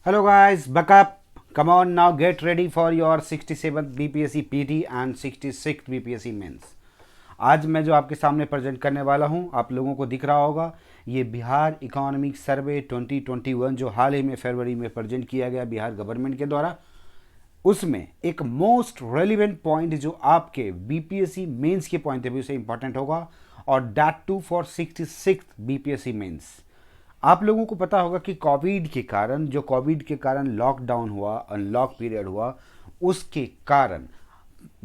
Hello guys, buck up. Come on now, get ready for your 67th BPSC PT and 66th BPSC mains. आज मैं जो आपके सामने present करने वाला हूं, आप लोगों को दिख रहा होगा, ये बिहार इकोनॉमिक सर्वे 2021 जो हाल ही में फरवरी में प्रेजेंट किया गया बिहार गवर्नमेंट के द्वारा। उसमें एक मोस्ट रेलिवेंट पॉइंट जो आपके बीपीएससी मेंस के पॉइंट ऑफ व्यू से इंपॉर्टेंट होगा, और that too for 66th BPSC mains. आप लोगों को पता होगा कि कोविड के कारण लॉकडाउन हुआ, अनलॉक पीरियड हुआ, उसके कारण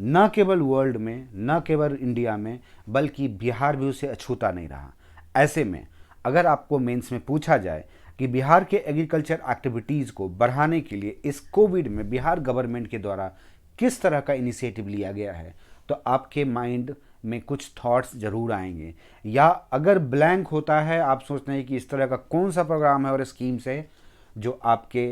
न केवल वर्ल्ड में, न केवल इंडिया में, बल्कि बिहार भी उसे अछूता नहीं रहा। ऐसे में अगर आपको मेंस में पूछा जाए कि बिहार के एग्रीकल्चर एक्टिविटीज़ को बढ़ाने के लिए इस कोविड में बिहार गवर्नमेंट के द्वारा किस तरह का इनिशिएटिव लिया गया है, तो आपके माइंड में कुछ थॉट्स ज़रूर आएंगे। या अगर ब्लैंक होता है, आप सोचते हैं कि इस तरह का कौन सा प्रोग्राम है और स्कीम्स है जो आपके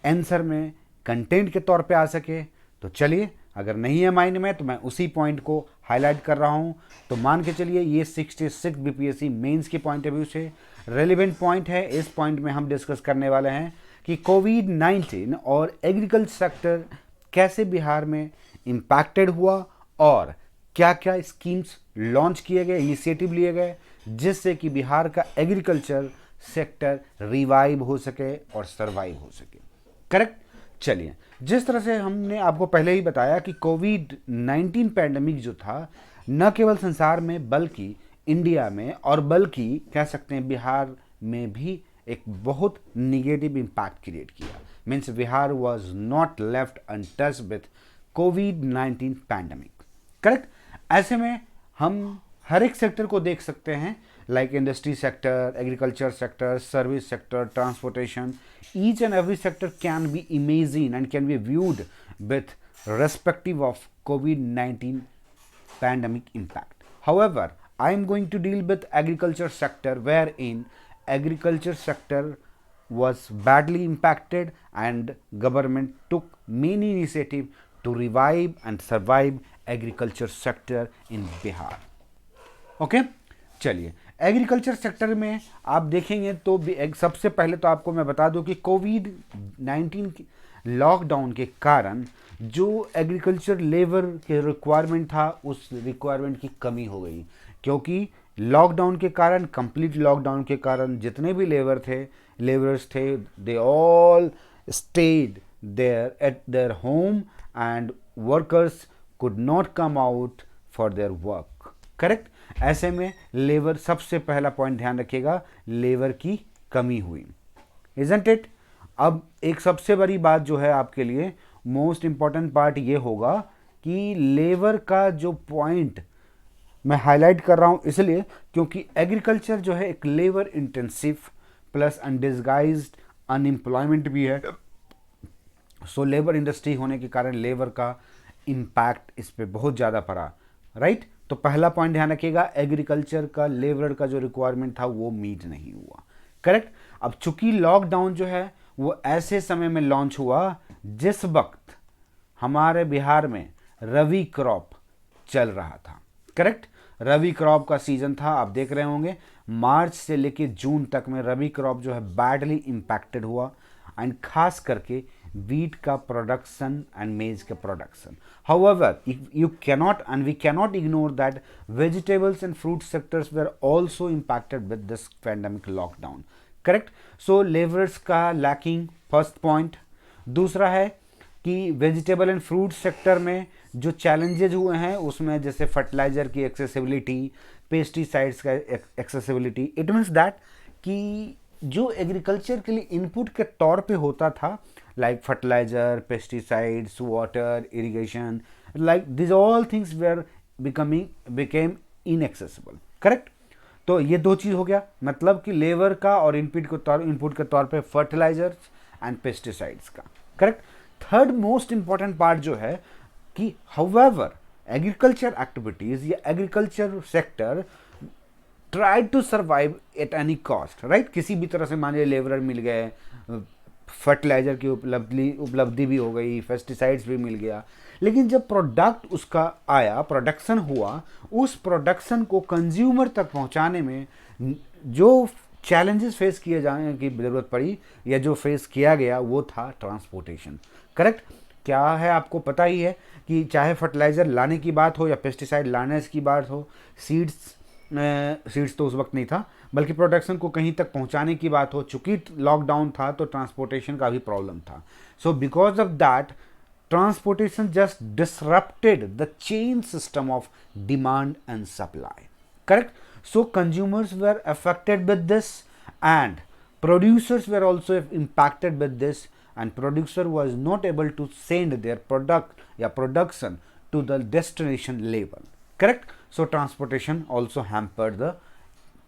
आंसर में कंटेंट के तौर पे आ सके, तो चलिए, अगर नहीं है माइंड में तो मैं उसी पॉइंट को हाईलाइट कर रहा हूं। तो मान के चलिए ये 66 बीपीएससी मेंस के पॉइंट ऑफ व्यू से रेलिवेंट पॉइंट है। इस पॉइंट में हम डिस्कस करने वाले हैं कि कोविड-19 और एग्रीकल्चर सेक्टर कैसे बिहार में इम्पैक्टेड हुआ और क्या क्या स्कीम्स लॉन्च किए गए, इनिशिएटिव लिए गए, जिससे कि बिहार का एग्रीकल्चर सेक्टर रिवाइव हो सके और सर्वाइव हो सके। करेक्ट। चलिए, जिस तरह से हमने आपको पहले ही बताया कि कोविड-19 पैंडेमिक जो था, न केवल संसार में बल्कि इंडिया में और बल्कि कह सकते हैं बिहार में भी एक बहुत निगेटिव इम्पैक्ट क्रिएट किया। Means Bihar was not left untouched with covid pandemic. Correct. ऐसे में हम हर एक सेक्टर को देख सकते हैं, like industry sector, agriculture sector, service sector, transportation. Each and every sector can be imagined and can be viewed with respective of COVID-19 pandemic impact. However, I am going to deal with agriculture sector, wherein agriculture sector was badly impacted and government took many initiative to revive and survive agriculture sector in Bihar. Okay. चलिए, agriculture sector में आप देखेंगे तो सबसे पहले तो आपको मैं बता दूं कि कोविड-19 लॉकडाउन के कारण जो एग्रीकल्चर लेबर के रिक्वायरमेंट था, उस रिक्वायरमेंट की कमी हो गई। क्योंकि लॉकडाउन के कारण, कंप्लीट लॉकडाउन के कारण जितने भी लेबरर्स थे, they all stayed there at their home and workers could not come out for their work. Correct. ऐसे में लेबर, सबसे पहला पॉइंट ध्यान रखिएगा, लेबर की कमी हुई, इजंट इट। अब एक सबसे बड़ी बात जो है आपके लिए मोस्ट इंपॉर्टेंट पार्ट ये होगा कि लेबर का जो पॉइंट मैं हाईलाइट कर रहा हूं इसलिए क्योंकि एग्रीकल्चर जो है एक लेबर इंटेंसिव प्लस अनडिस्गाइज्ड अनएम्प्लॉयमेंट भी है। सो लेबर इंडस्ट्री होने के कारण लेबर का इम्पैक्ट इस पर बहुत ज़्यादा पड़ा। राइट। तो पहला पॉइंट ध्यान रखिएगा, एग्रीकल्चर का लेबर का जो रिक्वायरमेंट था वो मीट नहीं हुआ। करेक्ट। अब चूंकि लॉकडाउन जो है वो ऐसे समय में लॉन्च हुआ जिस वक्त हमारे बिहार में रवि क्रॉप चल रहा था। करेक्ट। रवि क्रॉप का सीजन था, आप देख रहे होंगे मार्च से लेके जून तक में रवि क्रॉप जो है बैडली इम्पैक्टेड हुआ, एंड खास करके wheat का production and maize का production. However, you cannot and we cannot ignore that vegetables and fruit sectors were also impacted with this pandemic lockdown. Correct? So laborers का lacking, first point. दूसरा है कि vegetable and fruit sector में जो challenges हुए हैं उसमें जैसे फर्टिलाइजर की एक्सेसिबिलिटी, पेस्टिसाइड्स का एक्सेसिबिलिटी। इट मीन्स दैट कि जो एग्रीकल्चर के लिए इनपुट के तौर पे होता था, like fertilizer, pesticides, water, irrigation, like these all things became inaccessible. Correct? तो ये दो चीज हो गया, मतलब कि लेबर का और इनपुट के तौर पे फर्टिलाइजर्स एंड पेस्टिसाइड्स का। Correct. Third most important part जो है कि हाउएवर एग्रीकल्चर एक्टिविटीज या agriculture sector tried to survive at any cost. Right. किसी भी तरह से मानिए लेबर मिल गए, फर्टिलाइजर की उपलब्धि भी हो गई, पेस्टिसाइड्स भी मिल गया, लेकिन जब प्रोडक्ट उसका आया, प्रोडक्शन हुआ, उस प्रोडक्शन को कंज्यूमर तक पहुंचाने में जो चैलेंजेस फेस किए जाने की ज़रूरत पड़ी, या जो फेस किया गया वो था ट्रांसपोर्टेशन। करेक्ट। क्या है आपको पता ही है कि चाहे फर्टिलाइज़र लाने की बात हो या पेस्टिसाइड लाने की बात हो, सीड्स तो उस वक्त नहीं था, बल्कि प्रोडक्शन को कहीं तक पहुंचाने की बात हो, चूंकि लॉकडाउन था तो ट्रांसपोर्टेशन का भी प्रॉब्लम था। So because of that transportation just disrupted the chain system of demand and supply. Correct. So consumers were affected with this, and producers were also impacted with this, and producer was not able to send their product या production to the destination level. Correct. So transportation also hampered the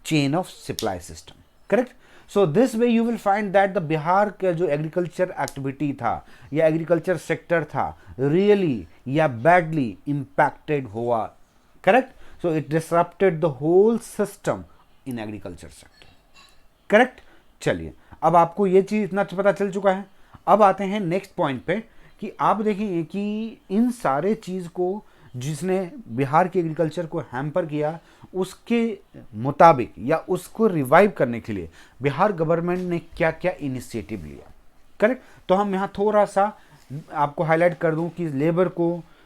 chain of supply system. Correct. So this way you will find that the Bihar का जो agriculture activity था या agriculture sector था really या badly impacted हुआ। Correct. So it disrupted the whole system in agriculture sector. Correct. चलिए, अब आपको ये चीज़ इतना पता चल चुका है। अब आते हैं नेक्स्ट पॉइंट पे कि आप देखेंगे कि इन सारे चीज़ को जिसने बिहार के एग्रीकल्चर को हैम्पर किया, उसके मुताबिक या उसको रिवाइव करने के लिए बिहार गवर्नमेंट ने क्या क्या इनिशिएटिव लिया। करेक्ट। तो हम यहाँ थोड़ा सा आपको हाईलाइट कर दूं कि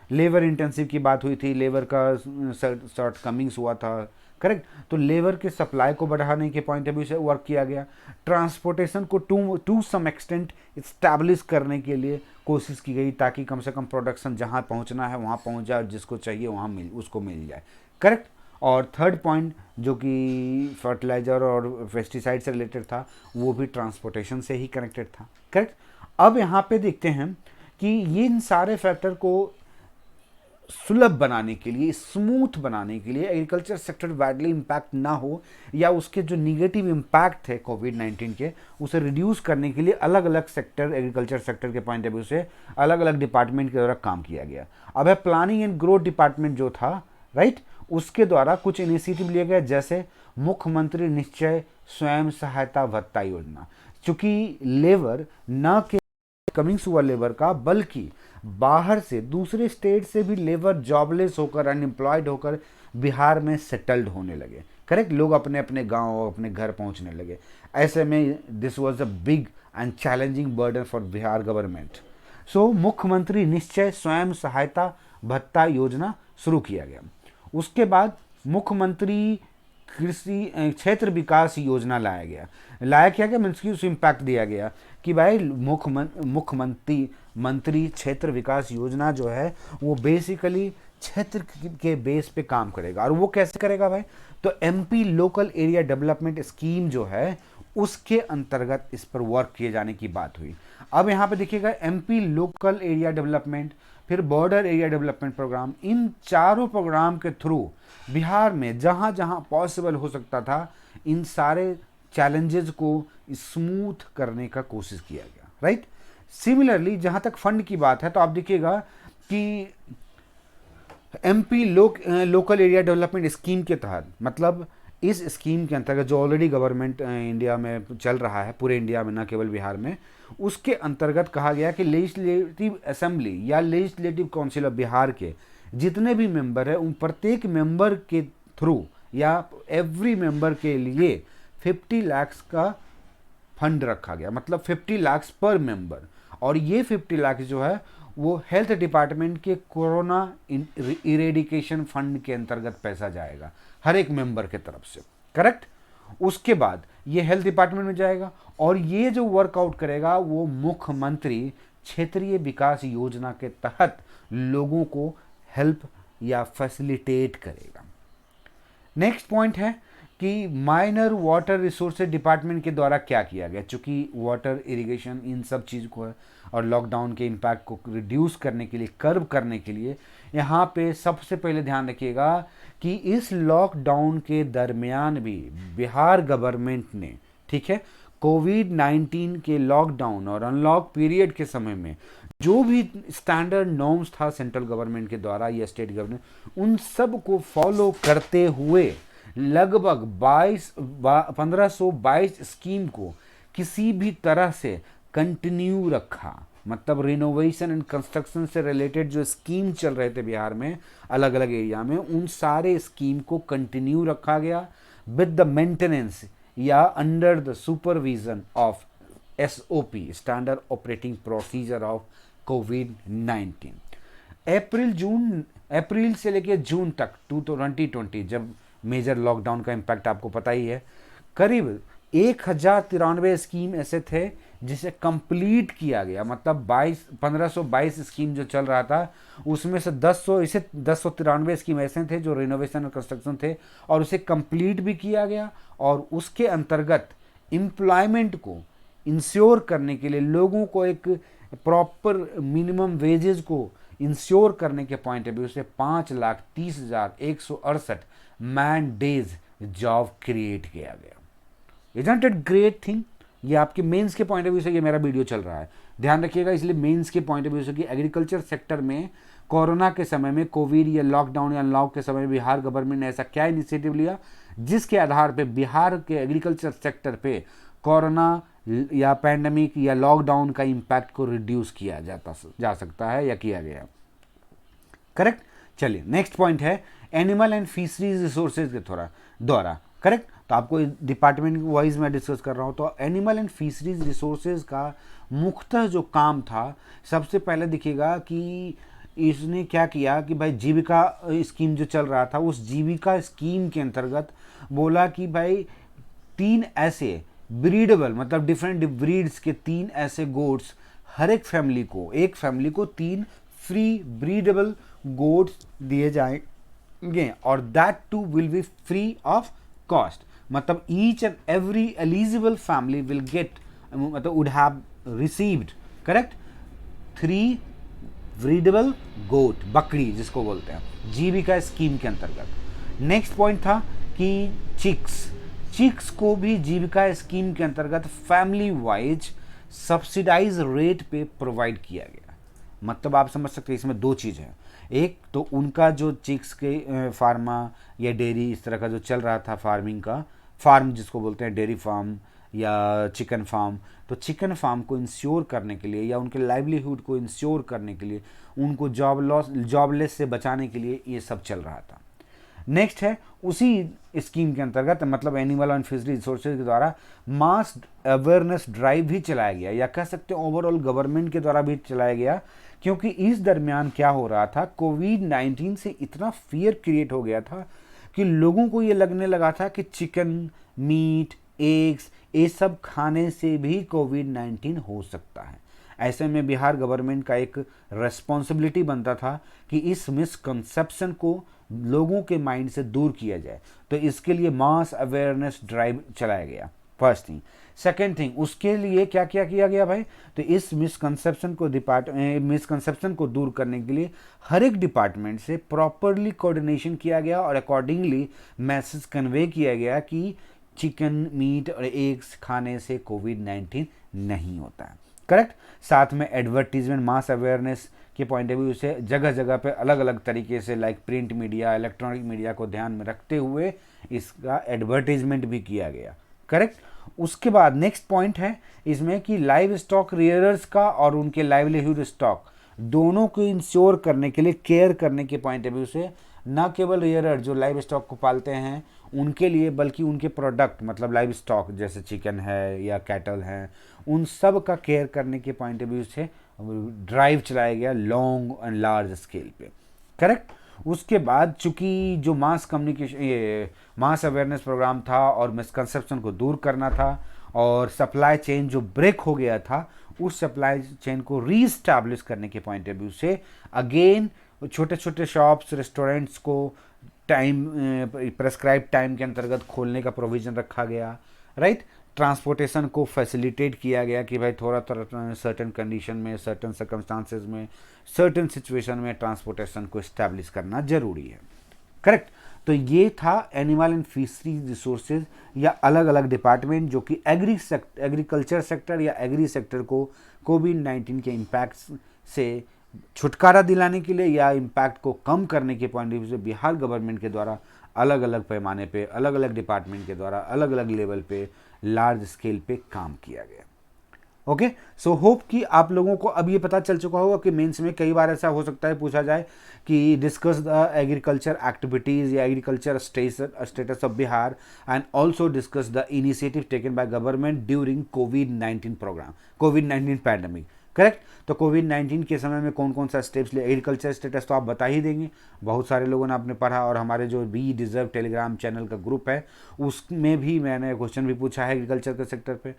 लेबर इंटेंसिव की बात हुई थी, लेबर का शॉर्ट कमिंग्स हुआ था। करेक्ट। तो लेबर के सप्लाई को बढ़ाने के पॉइंट ऑफ व्यू से वर्क किया गया। ट्रांसपोर्टेशन को टू सम एक्सटेंट इस्टेब्लिश करने के लिए कोशिश की गई, ताकि कम से कम प्रोडक्शन जहाँ पहुँचना है वहाँ पहुँच जाए, जिसको चाहिए वहाँ उसको मिल जाए। करेक्ट। और थर्ड पॉइंट जो कि फर्टिलाइज़र और पेस्टिसाइड से रिलेटेड था, वो भी ट्रांसपोर्टेशन से ही कनेक्टेड था। करेक्ट। अब यहाँ पे देखते हैं कि ये इन सारे फैक्टर को सुलभ बनाने के लिए, स्मूथ बनाने के लिए, एग्रीकल्चर सेक्टर बैडली इम्पैक्ट ना हो या उसके जो निगेटिव इम्पैक्ट थे कोविड-19 के, उसे रिड्यूस करने के लिए अलग अलग सेक्टर, एग्रीकल्चर सेक्टर के पॉइंट ऑफ व्यू से अलग अलग डिपार्टमेंट के द्वारा काम किया गया। अब है प्लानिंग एंड ग्रोथ डिपार्टमेंट जो था, राइट, उसके द्वारा कुछ इनिशिएटिव लिए गए, जैसे मुख्यमंत्री निश्चय स्वयं सहायता भत्ता योजना। चूंकि लेबर न के कमिंग्स हुआ लेबर का, बल्कि बाहर से दूसरे स्टेट से भी लेबर जॉबलेस होकर, अनएम्प्लॉयड होकर बिहार में सेटल्ड होने लगे। करेक्ट। लोग अपने अपने गांव, अपने घर पहुंचने लगे। ऐसे में this was a big and challenging burden for Bihar government. So मुख्यमंत्री निश्चय स्वयं सहायता भत्ता योजना शुरू किया गया। उसके बाद मुख्यमंत्री कृषि क्षेत्र विकास योजना लाया क्या मीन्स की उस इम्पैक्ट दिया गया कि भाई मुख्यमंत्री क्षेत्र विकास योजना जो है वो बेसिकली क्षेत्र के बेस पे काम करेगा। और वो कैसे करेगा भाई? तो MP local area development scheme जो है उसके अंतर्गत इस पर वर्क किए जाने की बात हुई। अब यहाँ पे देखिएगा, एमपी लोकल एरिया डेवलपमेंट, फिर बॉर्डर एरिया डेवलपमेंट प्रोग्राम, इन चारों प्रोग्राम के थ्रू बिहार में जहाँ जहाँ पॉसिबल हो सकता था, इन सारे चैलेंजेस को स्मूथ करने का कोशिश किया गया। राइट। सिमिलरली जहाँ तक फंड की बात है, तो आप देखिएगा कि MP local area development scheme के तहत, मतलब इस स्कीम के अंतर्गत जो ऑलरेडी गवर्नमेंट इंडिया में चल रहा है, पूरे इंडिया में, न केवल बिहार में, उसके अंतर्गत कहा गया कि लेजिस्लेटिव असेंबली या लेजिस्लेटिव काउंसिल ऑफ बिहार के जितने भी मेंबर हैं, उन प्रत्येक मेंबर के थ्रू या एवरी मेंबर के लिए 50 लाख का फंड रखा गया, मतलब 50 लाख पर मेंबर। और ये 50 लाख जो है वो हेल्थ डिपार्टमेंट के कोरोना इरेडिकेशन फंड के अंतर्गत पैसा जाएगा हर एक मेंबर के तरफ से। करेक्ट। उसके बाद ये हेल्थ डिपार्टमेंट में जाएगा और ये जो वर्कआउट करेगा वो मुख्यमंत्री क्षेत्रीय विकास योजना के तहत लोगों को हेल्प या फैसिलिटेट करेगा। नेक्स्ट पॉइंट है कि माइनर वाटर रिसोर्सेज डिपार्टमेंट के द्वारा क्या किया गया, चूँकि वाटर इरिगेशन इन सब चीज़ को है और लॉकडाउन के इम्पैक्ट को रिड्यूस करने के लिए, कर्व करने के लिए, यहाँ पे सबसे पहले ध्यान रखिएगा कि इस लॉकडाउन के दरमियान भी बिहार गवर्नमेंट ने, ठीक है, कोविड-19 के लॉकडाउन और अनलॉक पीरियड के समय में जो भी स्टैंडर्ड नॉर्म्स था सेंट्रल गवर्नमेंट के द्वारा या स्टेट गवर्नमेंट, उन सब को फॉलो करते हुए लगभग 1522 स्कीम को किसी भी तरह से कंटिन्यू रखा। मतलब रिनोवेशन एंड कंस्ट्रक्शन से रिलेटेड जो स्कीम चल रहे थे बिहार में अलग अलग एरिया में, उन सारे स्कीम को कंटिन्यू रखा गया विद द मेंटेनेंस या under the supervision of SOP standard operating procedure of कोविड-19। अप्रैल से लेकर जून तक 2020 जब मेजर लॉकडाउन का इम्पैक्ट आपको पता ही है, करीब 1093 स्कीम ऐसे थे जिसे कंप्लीट किया गया, मतलब 1522 स्कीम जो चल रहा था उसमें से 1093 स्कीम ऐसे थे जो रिनोवेशन और कंस्ट्रक्शन थे और उसे कंप्लीट भी किया गया। और उसके अंतर्गत एम्प्लॉयमेंट को इंश्योर करने के लिए, लोगों को एक प्रॉपर मिनिमम वेजेस को इंश्योर करने के पॉइंट ऑफ व्यू से 5,30,168 मैन डेज जॉब क्रिएट किया गया। Isn't it great thing? ये आपके मेंस के पॉइंट ऑफ व्यू से ये मेरा वीडियो चल रहा है, ध्यान रखिएगा। इसलिए मेंस के पॉइंट ऑफ व्यू से कि एग्रीकल्चर सेक्टर में कोरोना के समय में, कोविड या लॉकडाउन या अनलॉक के समय में बिहार गवर्नमेंट ने ऐसा क्या इनिशिएटिव लिया जिसके आधार पे बिहार के एग्रीकल्चर सेक्टर पे कोरोना या पैंडेमिक या लॉकडाउन का इम्पैक्ट को रिड्यूस किया जा सकता है या किया गया। करेक्ट। चलिए नेक्स्ट पॉइंट है एनिमल एंड फिशरीज रिसोर्सेज के द्वारा। करेक्ट। तो आपको डिपार्टमेंट वाइज मैं डिस्कस कर रहा हूँ। तो एनिमल एंड फिशरीज रिसोर्सेज का मुख्यतः जो काम था, सबसे पहले दिखेगा कि इसने क्या किया कि भाई जीविका स्कीम जो चल रहा था, उस जीविका स्कीम के अंतर्गत बोला कि भाई 3 ऐसे ब्रीडेबल, मतलब डिफरेंट ब्रीड्स के 3 ऐसे गोट्स हर एक फैमिली को 3 फ्री ब्रीडेबल गोट्स दिए जाएंगे और that too will be free of cost. मतलब each and every eligible family will get, मतलब would have received, correct, 3 breedable goat, बकरी जिसको बोलते हैं, जीविका स्कीम के अंतर्गत। नेक्स्ट पॉइंट था कि चिक्स को भी जीविका स्कीम के अंतर्गत फैमिली वाइज सब्सिडाइज रेट पे प्रोवाइड किया गया। मतलब आप समझ सकते हैं इसमें 2 चीज़ है। एक तो उनका जो चिक्स के फार्मा या डेयरी इस तरह का जो चल रहा था, फार्म जिसको बोलते हैं डेयरी फार्म या चिकन फार्म, तो चिकन फार्म को इंश्योर करने के लिए या उनके लाइवलीहुड को इंश्योर करने के लिए, उनको जॉबलेस से बचाने के लिए ये सब चल रहा था। नेक्स्ट है उसी स्कीम के अंतर्गत, मतलब एनिमल एंड फिशरी रिसोर्सेज के द्वारा मास अवेयरनेस ड्राइव भी चलाया गया, या कह सकते हैं ओवरऑल गवर्नमेंट के द्वारा भी चलाया गया। क्योंकि इस दरमियान क्या हो रहा था, कोविड-19 से इतना फियर क्रिएट हो गया था कि लोगों को ये लगने लगा था कि चिकन, मीट, एग्स, ये सब खाने से भी कोविड-19 हो सकता है। ऐसे में बिहार गवर्नमेंट का एक रेस्पॉन्सिबिलिटी बनता था कि इस मिसकंसेप्शन को लोगों के माइंड से दूर किया जाए। तो इसके लिए मास अवेयरनेस ड्राइव चलाया गया, फर्स्ट थिंग। सेकेंड थिंग, उसके लिए क्या क्या किया गया भाई, तो इस मिसकंसेप्शन को दूर करने के लिए हर एक डिपार्टमेंट से प्रॉपरली कोऑर्डिनेशन किया गया और अकॉर्डिंगली मैसेज कन्वे किया गया कि चिकन, मीट और एग्स खाने से कोविड-19 नहीं होता है। करेक्ट। साथ में एडवर्टीजमेंट, मास अवेयरनेस के पॉइंट ऑफ व्यू से जगह जगह पे अलग अलग तरीके से, like print media, electronic media को ध्यान में रखते हुए इसका एडवर्टीजमेंट भी किया गया। करेक्ट। उसके बाद नेक्स्ट पॉइंट है इसमें कि लाइव स्टॉक रियरर्स का और उनके लाइवलीहुड स्टॉक दोनों को इंश्योर करने के लिए, केयर करने के पॉइंट ऑफ व्यू से, न केवल रियरर जो लाइव स्टॉक को पालते हैं उनके लिए, बल्कि उनके प्रोडक्ट, मतलब लाइव स्टॉक जैसे चिकन है या कैटल हैं, उन सब का केयर करने के पॉइंट ऑफ व्यू से ड्राइव चलाया गया लॉन्ग एंड लार्ज स्केल पे। करेक्ट। उसके बाद चूंकि जो मास अवेयरनेस प्रोग्राम था और मिसकंसेप्शन को दूर करना था और सप्लाई चेन जो ब्रेक हो गया था, उस सप्लाई चेन को रीस्टैब्लिश करने के पॉइंट ऑफ व्यू से अगेन छोटे छोटे शॉप्स, रेस्टोरेंट्स को प्रेस्क्राइब टाइम के अंतर्गत खोलने का प्रोविज़न रखा गया। राइट। ट्रांसपोर्टेशन को फैसिलिटेट किया गया कि भाई थोड़ा सर्टेन कंडीशन में, सर्टेन सर्कमस्टांसेस में, सर्टेन सिचुएशन में ट्रांसपोर्टेशन को इस्टेब्लिश करना जरूरी है। करेक्ट। तो ये था एनिमल एंड फिशरीज रिसोर्सेज या अलग अलग डिपार्टमेंट जो कि एग्रीकल्चर सेक्टर या एग्री सेक्टर को कोविड-19 के इम्पैक्ट से छुटकारा दिलाने के लिए या इम्पैक्ट को कम करने के पॉइंट ऑफ व्यू से बिहार गवर्नमेंट के द्वारा अलग अलग पैमाने पे, अलग अलग डिपार्टमेंट के द्वारा अलग अलग लेवल पे, लार्ज स्केल पे काम किया गया। ओके, सो होप कि आप लोगों को अब ये पता चल चुका होगा कि मेंस में कई बार ऐसा हो सकता है पूछा जाए कि डिस्कस द एग्रीकल्चर एक्टिविटीज़ या agriculture status of Bihar and also discuss the initiative taken by government during कोविड-19 प्रोग्राम, कोविड-19 पैंडमिक। करेक्ट। तो कोविड-19 के समय में कौन कौन सा स्टेप्स लिए, एग्रीकल्चर स्टेटस तो आप बता ही देंगे, बहुत सारे लोगों ने आपने पढ़ा, और हमारे जो वी डिज़र्व टेलीग्राम चैनल का ग्रुप है उसमें भी मैंने क्वेश्चन भी पूछा है एग्रीकल्चर के सेक्टर पे।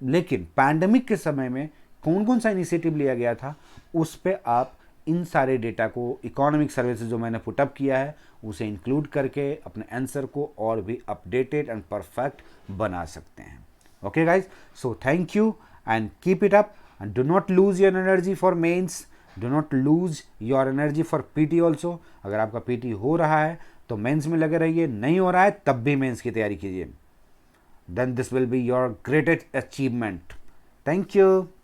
लेकिन पैंडमिक के समय में कौन कौन सा इनिशिएटिव लिया गया था, उस पर आप इन सारे डेटा को इकोनॉमिक सर्वे से जो मैंने पुटअप किया है उसे इंक्लूड करके अपने आंसर को और भी अपडेटेड एंड परफेक्ट बना सकते हैं। Okay guys, so thank you and keep it up and do not lose your energy for mains, do not lose your energy for PT also। अगर आपका PT हो रहा है तो मेंस में लगे रहिए, नहीं हो रहा है तब भी मेंस की तैयारी कीजिए, then this will be your greatest achievement। Thank you।